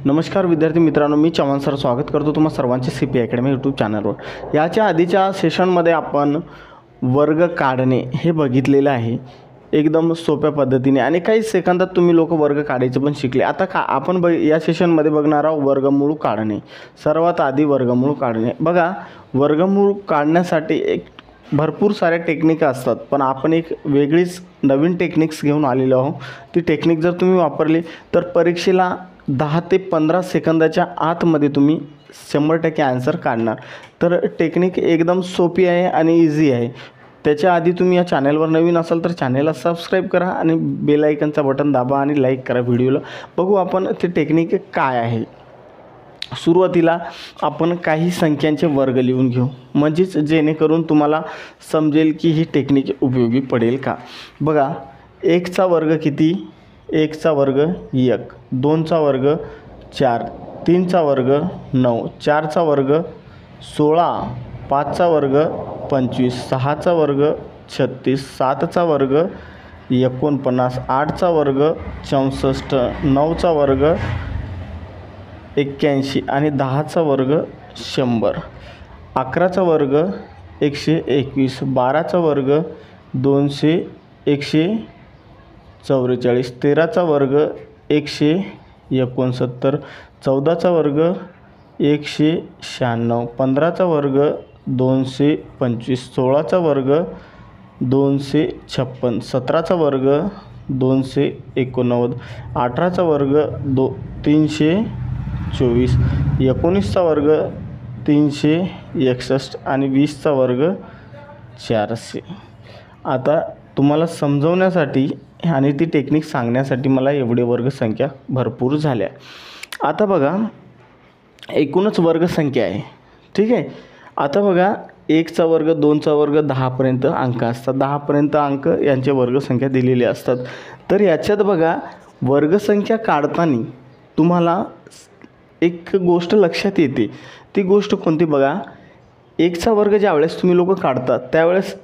नमस्कार विद्यार्थी मित्रांनो, मी चव्हाण सर स्वागत करतो तुम्हा सर्वांचे CP अकॅडमी यूट्यूब चॅनलवर। याच्या आधीच्या सेशनमध्ये आपण वर्ग काढणे हे बघितलेलं आहे एकदम सोप्या पद्धतीने आणि काही सेकंदात तुम्ही लोक वर्ग काढायचे पण शिकले। आता आपण या सेशनमध्ये बघणार आहोत वर्गमूळ काढणे। सर्वात आधी वर्गमूळ काढणे। बघा, वर्गमूळ काढण्यासाठी एक भरपूर सारे टेक्निक असतात, पण आपण एक वेगळीच नवीन टेक्निक्स घेऊन आलेलो आहोत। ती टेक्निक जर तुम्ही वापरली तर परीक्षेला 10 ते 15 सेकंदाच्या आतमध्ये तुम्ही 100% आन्सर काढणार। तर टेक्निक एकदम सोपी आहे आणि इझी आहे। त्याच्या आधी तुम्ही या चॅनलवर नवीन असाल तर चॅनलला सबस्क्राईब करा आणि बेल आयकनचा बटन दाबा आणि लाईक करा व्हिडिओला। बघू आपण ते टेक्निक काय आहे। सुरुवातीला आपण काही संख्यांचे वर्ग लिहून घेऊ, म्हणजेच जेणेकरून तुम्हाला समजेल की ही टेक्निक उपयोगी पडेल का। बघा, 1 चा वर्ग किती? 1 चा वर्ग 1, 2 चा वर्ग 4, 3 चा वर्ग 9, 4 चा वर्ग 16, 5 चा वर्ग 25, 6 चा वर्ग 36, 7 चा वर्ग 49, 8 चा वर्ग 64, 9 चा वर्ग 81 आणि 10 चा वर्ग 100, 11 चा वर्ग 121, 12 चा वर्ग 200, 144, 13 चा वर्ग 169, 14 चा वर्ग 196, 15 चा वर्ग 225, 16 चा वर्ग 256, 17 चा वर्ग 289, 18 चा वर्ग 324, 19 चा वर्ग 361 आणि 20 चा वर्ग 400। आता तुम्हाला समजवण्यासाठी आणि ती टेक्निक सांगण्यासाठी मला एवढे वर्ग संख्या भरपूर झाल्या। आता बघा, एकूणच वर्ग संख्या आहे, ठीक आहे। आता बघा, 1 चा वर्ग, 2 चा वर्ग, 10 पर्यंत अंक असतात। 10 पर्यंत अंक यांचे वर्ग संख्या दिलेली असतात। तर याच्यात बघा, वर्गसंख्या काढताना तुम्हाला एक गोष्ट लक्षात येते। ती गोष्ट कोणती? बघा, 1 चा वर्ग ज्यावेळेस तुम्ही लोक काढतात त्यावेळेस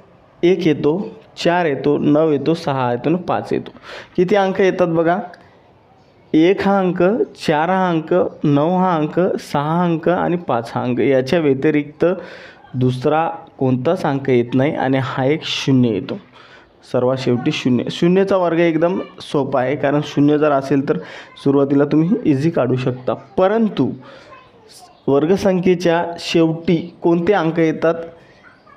1 येतो, 4 येतो, 9 येतो, 6 येतो आणि 5 येतो। किती अंक येतात बघा? 1 हा अंक, 4 हा अंक, 9 हा अंक, 6 अंक आणि 5 हा अंक। याच्या व्यतिरिक्त दुसरा कोणताच अंक येत नाही आणि हा एक 0 येतो। सर्वात शेवटी 0। 0चा वर्ग एकदम सोपा आहे, कारण 0 जर असेल तर सुरुवातीला तुम्ही इझी काढू शकता। परंतु वर्गसंख्येच्या शेवटी कोणते अंक येतात?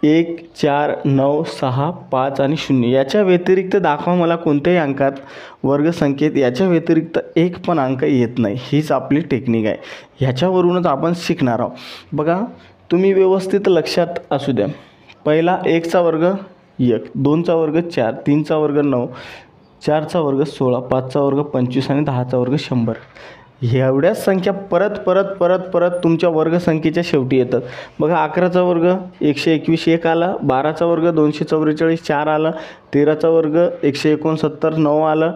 1, 4, 9, 6, 5 आणि 0। याच्या व्यतिरिक्त दाखवा मला कोणत्याही अंकात वर्गसंख्येत याच्या व्यतिरिक्त एक पण अंक येत नाही। हीच आपली टेक्निक आहे, ह्याच्यावरूनच आपण शिकणार आहोत। बघा, तुम्ही व्यवस्थित लक्षात असू द्या। पहिला 1 चा वर्ग 1, 2 चा वर्ग 4, 3 चा वर्ग 9, 4 चा वर्ग 16, 5 चा वर्ग 25 आणि 10 चा वर्ग 100। एवढ्याच संख्या परत परत परत परत तुमच्या वर्गसंख्येच्या शेवटी येतात। बघा, 11 चा वर्ग 121 1 आला, 12 चा वर्ग 244 4 आला, 13 चा वर्ग 169 9 आलं,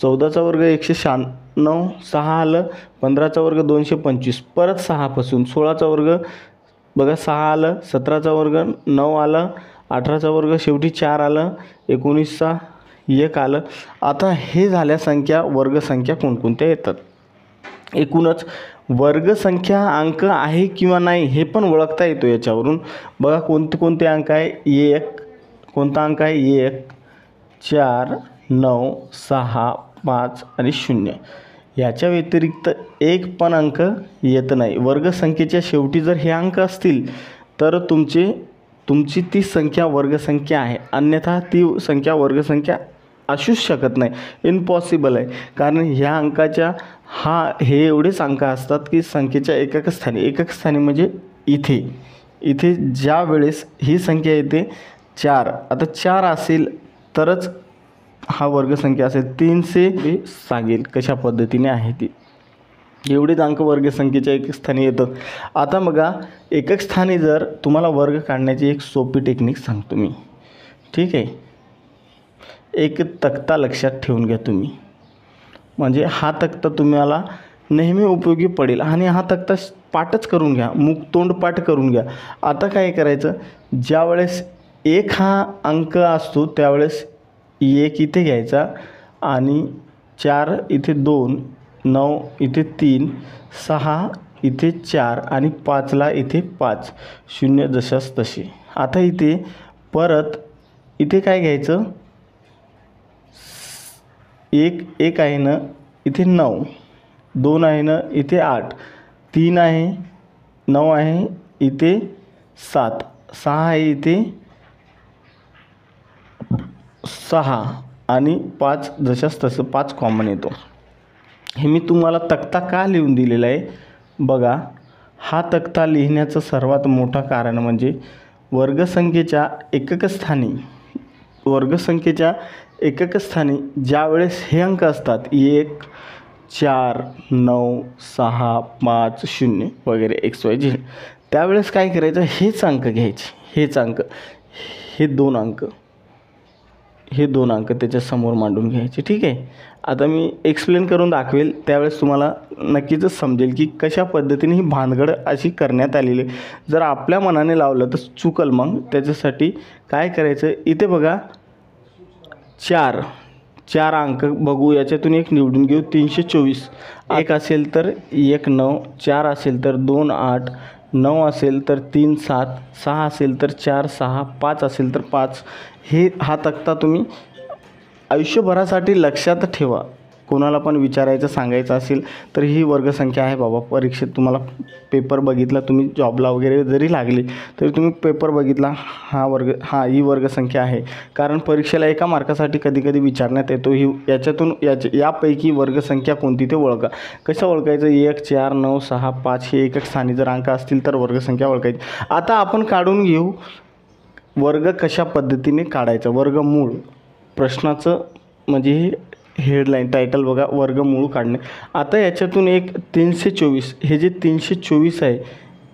14 चा वर्ग 196 6 आलं, 15 चा वर्ग 225 परत 6 पासून, 16 चा वर्ग बघा 6 आलं, 17 चा वर्ग 9 आलं, 18 चा वर्ग शेवटी 4 आलं, 19 चा 1 आलं। आता हे झाल्या संख्या, वर्गसंख्या कोणकोणत्या येतात। एकूणच वर्गसंख्या अंक आहे किंवा नाही हे पण ओळखता येतो याच्यावरून। बघा, कोणते कोणते अंक आहे? 1, कोणता अंक आहे? 1, 4, 9, 6, 5 आणि 0। याच्या व्यतिरिक्त एक पण अंक येत नाही। वर्गसंख्येच्या शेवटी जर हे अंक असतील तर तुमची ती संख्या वर्गसंख्या आहे, अन्यथा ती संख्या वर्गसंख्या असूच शकत नाही, इम्पॉसिबल आहे। कारण ह्या अंकाच्या हे एवढेच अंक असतात की संख्येच्या एकक स्थानी म्हणजे इथे ज्या वेळेस ही संख्या येते 4, आता 4 असेल तरच हा वर्गसंख्या असेल। 300 सांगेल कशा पद्धतीने आहे ती। एवढेच अंक वर्गसंख्येच्या एकक स्थानी येतात। आता बघा, एकक स्थानी जर तुम्हाला वर्ग काढण्याची एक सोपी टेक्निक सांगतो मी, ठीक आहे। एक तक्ता लक्षात ठेवून घ्या तुम्ही, म्हणजे हा तक्ता तुम्हाला नेहमी उपयोगी पडेल आणि हा तक्ता पाठच करून घ्या, मुखतोंड पाठ करून घ्या। आता काय करायचं, ज्यावेळेस 1 हा अंक असतो त्यावेळेस 1 इथे घ्यायचा आणि 4 इथे 2 9 इथे 3, 6 इथे 4 आणि 5ला इथे 5, 0 जशास तसे. आता इथे परत इथे काय घ्यायचं, 1 आहे ना इथे 9, 2 आहे ना इथे 8, 3 आहे, 9 आहे इथे 7, 6 आहे इथे 6 आणि 5 जशास तसं 5 कॉमन येतो. हे मी तुम्हाला तक्ता का लिहून दिलेला आहे बघा. हा तक्ता लिहिण्याचं सर्वात मोठं कारण म्हणजे वर्गसंख्येच्या एकक स्थानी ज्यावेळेस हे अंक असतात 1, 4, 9, 6, 5, 0 वगैरे XYZ, त्यावेळेस काय करायचं, हेच अंक घ्यायचे. हे दोन अंक त्याच्यासमोर मांडून घ्यायचे. ठीक आहे. आता मी एक्सप्लेन करून दाखवेल, त्यावेळेस तुम्हाला नक्कीच समजेल की कशा पद्धतीने ही भानगड अशी करण्यात आलेली. जर आपल्या मनाने लावलं तर चुकल. मग त्याच्यासाठी काय करायचं, इथे बघा 4 अंक बघू, याच्यातून एक निवडून घेऊ. 324 1 असेल तर 1 9, 4 असेल तर 2 8, 9 असेल तर 3 7, 6 असेल तर 4 6, 5 असेल तर 5. हा तक्ता तुम्ही आयुष्यभरासाठी लक्षात ठेवा. कोणाला पण विचारायचं सांगायचं असेल तर ही वर्गसंख्या आहे बाबा. परीक्षेत तुम्हाला पेपर बघितला, तुम्ही जॉबला वगैरे जरी लागली तरी तुम्ही पेपर बघितला, ही वर्गसंख्या आहे. कारण परीक्षेला एका मार्कासाठी कधी कधी विचारण्यात येतो यापैकी वर्गसंख्या कोणती ते ओळखा. कसं ओळखायचं, 1 4 9 6 5 हे एकक स्थानी जर अंक असतील तर वर्गसंख्या ओळखायची. आता आपण काढून घेऊ वर्ग कशा पद्धतीने काढायचा. वर्गमूळ प्रश्नाचं म्हणजे हेडलाईन टायटल बघा, वर्गमूळ काढणे. आता याच्यातून एक 324, हे जे 324 आहे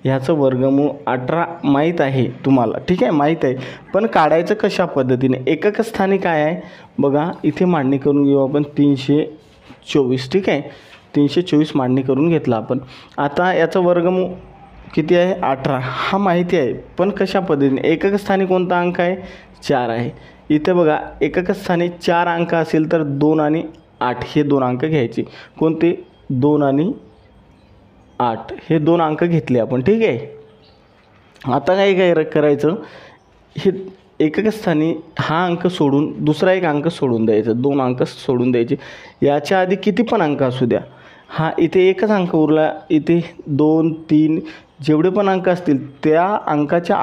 ह्याचं वर्गमूळ 18 माहीत आहे तुम्हाला. ठीक आहे, माहीत आहे. पण काढायचं कशा पद्धतीने, एकक स्थानी काय आहे बघा, इथे मांडणी करून घेऊ आपण 324. ठीक आहे, 324 मांडणी करून घेतला आपण. आता याचं वर्गमूळ किती आहे, 18, हा माहिती आहे. पण कशा पद्धतीने, एकक स्थानी कोणता अंक आहे, 4 आहे. इथे बघा एकक स्थानी 4 अंक असेल तर 2 आणि 8 हे 2 अंक घ्यायचे. कोणते, 2 आणि 8 हे 2 अंक घेतले आपण. ठीक आहे. आता काय करायचं, हे एकक स्थानी हा अंक सोडून दुसरा एक अंक सोडून द्यायचा, 2 अंक सोडून द्यायचे. याच्या आधी किती पण अंक असू द्या, इथे एकच अंक उरला. इथे 2 3 जेवढे पण अंक असतील त्या अंकाच्या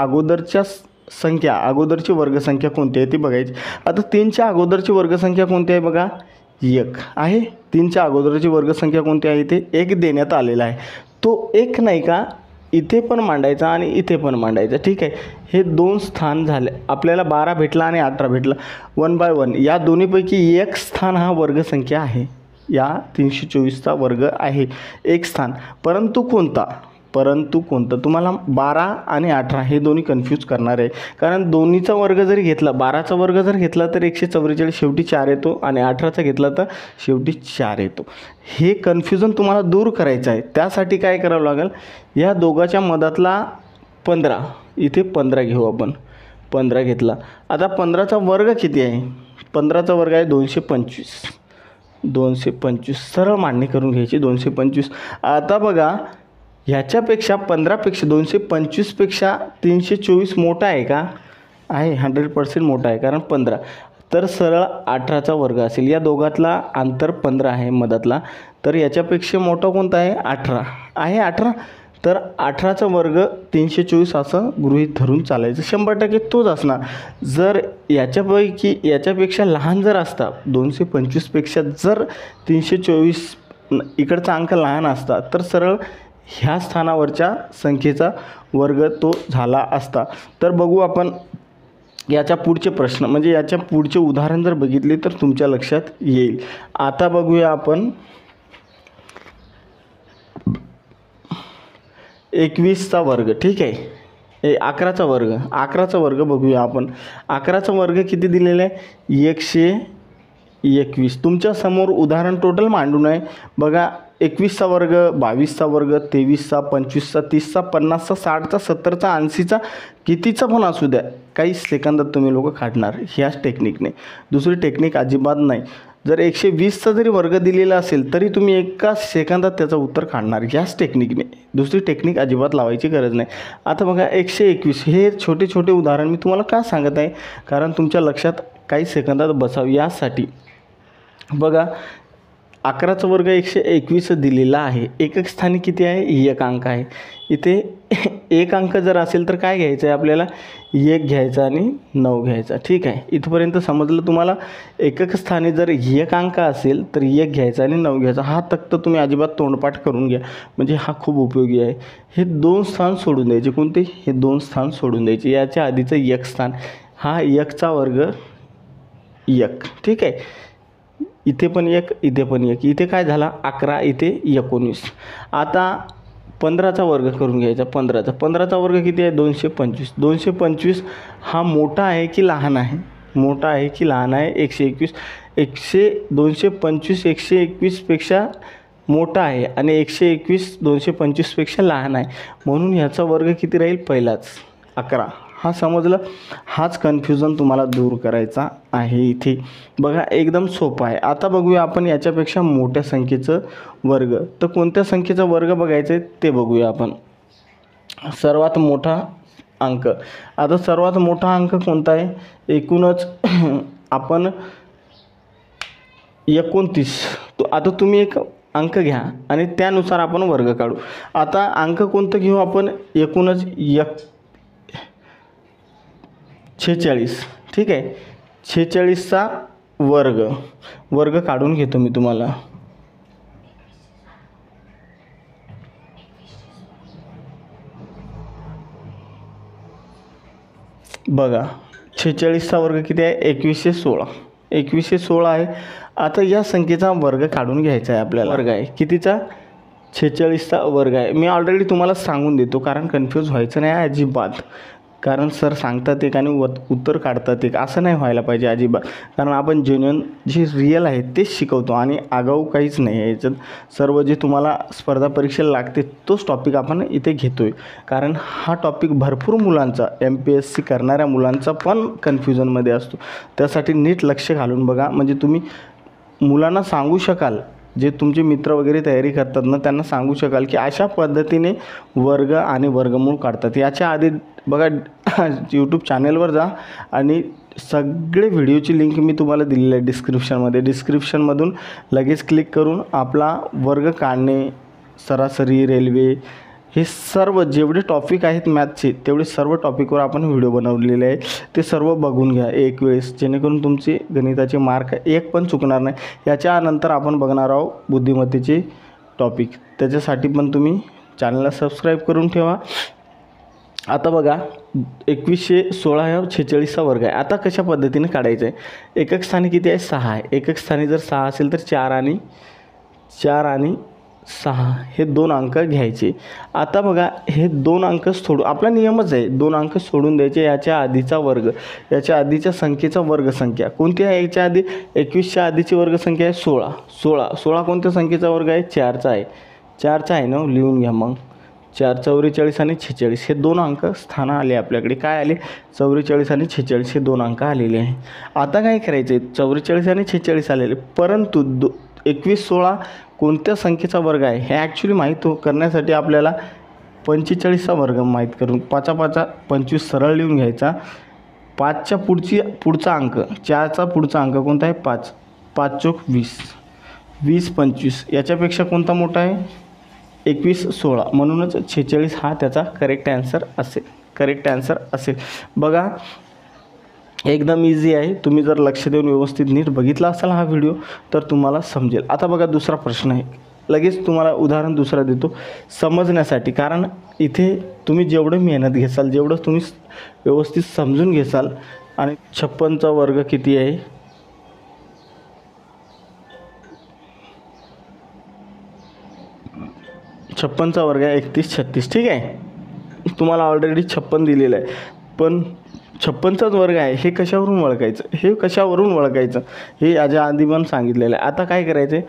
अगोदरची वर्गसंख्या कोणती आहे ती बघायची. आता 3च्या अगोदरची वर्गसंख्या कोणती आहे बघा, 1 आहे. 3च्या अगोदरची वर्गसंख्या कोणती आहे, इथे 1 देण्यात आलेला आहे. तो 1 नाही का इथे पण मांडायचा आणि इथे पण मांडायचा. ठीक आहे. हे 2 स्थान झाले आपल्याला, 12 भेटला आणि 18 भेटला. 1 बाय 1 या दोन्हीपैकी एक स्थान हा वर्गसंख्या आहे. या 324चा वर्ग आहे एक स्थान. परंतु कोणता तुम्हाला 12 आणि 18 हे दोन्ही कन्फ्यूज करणार आहे. कारण दोन्हीचा वर्ग जरी घेतला, 12चा वर्ग जर घेतला तर 144 शेवटी 4 येतो आणि 18चा घेतला तर शेवटी 4 येतो. हे कन्फ्युजन तुम्हाला दूर करायचं आहे. त्यासाठी काय करावं लागेल, या दोघाच्या मधातला 15, इथे 15 घेऊ आपण. 15 घेतला. आता 15चा वर्ग किती आहे, 15चा वर्ग आहे 225. सरळ मांडणी करून घ्यायची 225. आता बघा ह्याच्यापेक्षा 15पेक्षा 225पेक्षा 324 मोठा आहे का, आहे, 100% मोठा आहे. कारण 15 तर सरळ 18चा वर्ग असेल. या दोघातला अंतर 15 आहे मधातला, तर याच्यापेक्षा मोठा कोणता आहे, 18 आहे. 18 तर 18चा वर्ग 324 असं गृहीत धरून चालायचं. 100% तोच असणार. जर याच्यापेक्षा लहान जर असता, 225पेक्षा जर 324 इकडचा अंक लहान असता तर सरळ ह्या स्थानावरच्या संख्येचा वर्ग तो झाला असता. तर बघू आपण याच्या पुढचे प्रश्न, म्हणजे याच्या पुढचे उदाहरण जर बघितले तर तुमच्या लक्षात येईल. आता बघूया आपण 21चा वर्ग. ठीक आहे, 11चा वर्ग बघूया आपण. 11चा वर्ग किती दिलेला आहे, 121. तुमच्या समोर उदाहरण टोटल मांडून आहे बघा. 21चा वर्ग, 22चा वर्ग, 23चा, 25चा, 30चा, 50चा, 60चा, 70चा, 80चा, कितीचा पण असू द्या, काही सेकंदात तुम्ही लोक काढणार ह्याच टेक्निकने. दुसरी टेक्निक अजिबात नाही. जर 120चा जरी वर्ग दिलेला असेल तरी तुम्ही एका सेकंदात त्याचं उत्तर काढणार याच टेक्निकने. दुसरी टेक्निक अजिबात लावायची गरज नाही. आता बघा 121 हे छोटे छोटे उदाहरण मी तुम्हाला का सांगत आहे, कारण तुमच्या लक्षात काही सेकंदात बसावं यासाठी. बघा 11चा वर्ग 121 दिलेला आहे. एकक स्थानी किती आहे? 1 अंक आहे. इथे 1 अंक जर असेल तर काय घ्यायचं आहे आपल्याला? 1 घ्यायचा आणि 9 घ्यायचा. ठीक आहे, इथपर्यंत समजलं तुम्हाला. एकक स्थानी जर 1 अंक असेल तर 1 घ्यायचा आणि 9 घ्यायचा. हा तक्ता तुम्ही अजिबात तोंडपाठ करून घ्या, म्हणजे हा खूप उपयोगी आहे. हे 2 स्थान सोडून द्यायचे. कोणते? हे 2 स्थान सोडून द्यायचे. याच्या आधीचं 1 स्थान, हा 1चा वर्ग 1. ठीक आहे, इथे पण 1, इथे पण 1. इथे काय झाला? 11, इथे 19. आता 15चा वर्ग करून घ्यायचा. 15चा वर्ग किती आहे? 225. 225 हा मोठा आहे की लहान आहे? मोठा आहे की लहान आहे? 121. 225 121पेक्षा मोठा आहे आणि 121 225पेक्षा लहान आहे, म्हणून ह्याचा वर्ग किती राहील? पहिलाच 11. हा समजलं. हाच कन्फ्युजन तुम्हाला दूर करायचा आहे इथे. बघा एकदम सोपं आहे. आता बघूया आपण याच्यापेक्षा मोठ्या संख्येचं वर्ग. तर कोणत्या संख्येचा वर्ग बघायचं आहे ते बघूया आपण. सर्वात मोठा अंक. आता सर्वात मोठा अंक कोणता आहे? एकूणच आपण 29. तो आता तुम्ही एक अंक घ्या आणि त्यानुसार आपण वर्ग काढू. आता अंक कोणतं घेऊ आपण? एकूणच 46. ठीक आहे, 46चा वर्ग काढून घेतो मी तुम्हाला. बघा 46चा वर्ग किती आहे? 2116. 2116 आहे. आता या संख्येचा वर्ग काढून घ्यायचा आहे आपल्याला. वर्ग आहे कितीचा? 46चा वर्ग आहे. मी ऑलरेडी तुम्हाला सांगून देतो, कारण कन्फ्यूज व्हायचं नाही अजिबात. कारण सर सांगतात एक आणि उत्तर काढतात एक, असं नाही व्हायला पाहिजे अजिबात. कारण आपण जेन्युइन जे रिअल आहे तेच शिकवतो आणि आगाऊ काहीच नाही आहे याच्यात. सर्व जे तुम्हाला स्पर्धा परीक्षेला लागते तोच टॉपिक आपण इथे घेतो आहे. कारण हा टॉपिक भरपूर मुलांचा, MPSC करणाऱ्या मुलांचा पण कन्फ्युजनमध्ये असतो. त्यासाठी नीट लक्ष घालून बघा, म्हणजे तुम्ही मुलांना सांगू शकाल, जे तुमचे मित्र वगैरे तयारी करतात ना त्यांना सांगू शकाल की अशा पद्धतीने वर्ग आणि वर्गमूळ काढतात. याच्या आधी बघा यूट्यूब चॅनलवर जा आणि सगळे व्हिडिओची लिंक मी तुम्हाला दिलेली आहे डिस्क्रिप्शनमध्ये. डिस्क्रिप्शनमधून लगेच क्लिक करून आपला वर्ग काढणे, सरासरी, रेल्वे, हे सर्व जेवढे टॉपिक आहेत मॅथचे तेवढे सर्व टॉपिकवर आपण व्हिडिओ बनवलेले आहे. ते सर्व बघून घ्या एक वेळेस, जेणेकरून तुमचे गणिताचे मार्क एक पण चुकणार नाही. याच्यानंतर आपण बघणार आहोत बुद्धिमत्तेचे टॉपिक. त्याच्यासाठी पण तुम्ही चॅनलला सबस्क्राईब करून ठेवा. आता बघा 2116 हा 46चा वर्ग आहे. आता कशा पद्धतीने काढायचं आहे? एकक स्थानी किती आहे? 6 आहे. एकक स्थानी जर 6 असेल तर 4 आणि 6 हे 2 अंक घ्यायचे. आता बघा हे 2 अंक सोडून, आपला नियमच आहे 2 अंक सोडून द्यायचे. याच्या आधीचा वर्ग, याच्या आधीच्या संख्येचा वर्गसंख्या कोणती आहे? याच्या आधी 21च्या आधीची वर्गसंख्या आहे 16. 16 कोणत्या संख्येचा वर्ग आहे? 4चा आहे. 4चा आहे ना, लिहून घ्या मग. 4 44 आणि 46 हे 2 अंक स्थान आले आपल्याकडे. काय आले? 44 आणि 46 हे 2 अंक आलेले आहे. आता काय करायचे? 44 आणि 46 आलेले, परंतु 2116 कोणत्या संख्येचा वर्ग आहे हे ॲक्च्युली माहीत करण्यासाठी आपल्याला 45चा वर्ग माहीत करून 5 5 25 सरळ लिहून घ्यायचा. 5च्या पुढचा अंक, 4चा पुढचा अंक कोणता आहे? 5. 5 चोक 20, 20 25. याच्यापेक्षा कोणता मोठा आहे? 2116. म्हणूनच 46 हा त्याचा करेक्ट आन्सर असेल. बघा एकदम इझी आहे. तुम्ही जर लक्ष देऊन व्यवस्थित नीट बघितला असाल हा व्हिडिओ तर तुम्हाला समजेल. आता बघा दुसरा प्रश्न आहे. लगेच तुम्हाला उदाहरण दुसरा देतो समजण्यासाठी, कारण इथे तुम्ही जेवढं मेहनत घेसाल, जेवढं तुम्ही व्यवस्थित समजून घेसाल. आणि 56चा वर्ग किती आहे? 56चा वर्ग आहे 31 36. ठीक आहे, तुम्हाला ऑलरेडी 56 दिलेलं आहे, पण 56चाच वर्ग आहे. हे कशावरून ओळखायचं? हे याच्या आधी पण सांगितलेलं आहे. आता काय करायचं आहे?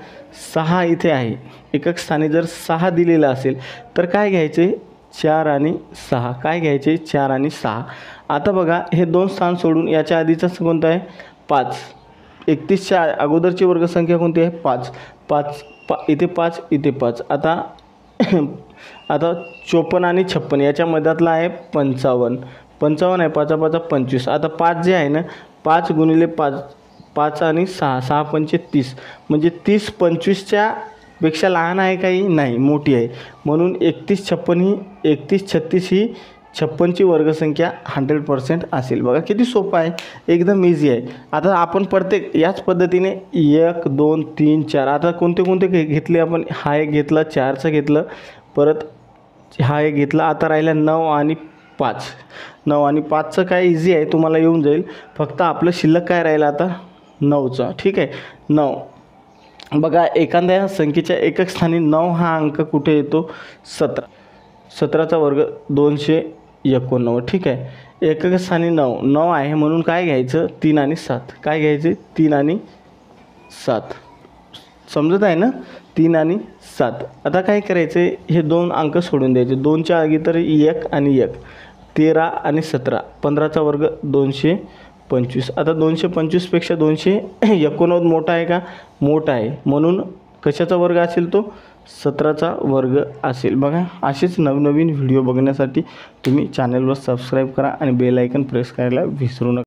6 इथे आहे. एकक स्थानी जर 6 दिलेलं असेल तर काय घ्यायचे? 4 आणि 6. काय घ्यायचे? 4 आणि 6. आता बघा हे 2 स्थान सोडून याच्या आधीचं कोणतं आहे? 5. 31च्या अगोदरची वर्गसंख्या कोणती आहे? 5. इथे 5 इथे 5. आता 54 आणि 56 याच्या मध्यातला आहे 55. 55 आहे, 5 5 25. आता 5 जे आहे ना, 5 गुणिले 5, 5 आणि 6, 6 पंचे 30, म्हणजे 30 25च्या पेक्षा लहान आहे काही? नाही, मोठी आहे. म्हणून 31 36 ही 56ची वर्गसंख्या 100% असेल. बघा किती सोपं आहे, एकदम इझी आहे. आता आपण प्रत्येक याच पद्धतीने 1 2 3 4 आता कोणते घेतले आपण? हा एक घेतला, 4चं घेतलं, परत हा एक घेतला. आता राहिला 9 आणि 5. 9 आणि 5चं काय इझी आहे, तुम्हाला येऊन जाईल. फक्त आपलं शिल्लक काय राहिलं आता? 9चं. ठीक आहे, 9. बघा एखाद्या संख्येच्या एकक स्थानी 9 हा अंक कुठे येतो? 17. 17चा वर्ग 289. ठीक आहे, एकक स्थानी 9 आहे म्हणून काय घ्यायचं? 3 आणि 7. काय घ्यायचे? 3 आणि 7. समजत आहे ना? 3 आणि 7. आता काय करायचं? हे 2 अंक सोडून द्यायचे. 2च्या आगी तर 1 आणि 1. 13 आणि 17. 15चा वर्ग 225. आता 225पेक्षा 289 मोठा आहे का? मोठा आहे. म्हणून कशाचा वर्ग असेल तो? 17चा वर्ग असेल. बघा असेच नवनवीन व्हिडिओ बघण्यासाठी तुम्ही चॅनलवर सबस्क्राईब करा आणि बेल आयकन प्रेस करायला विसरू नका.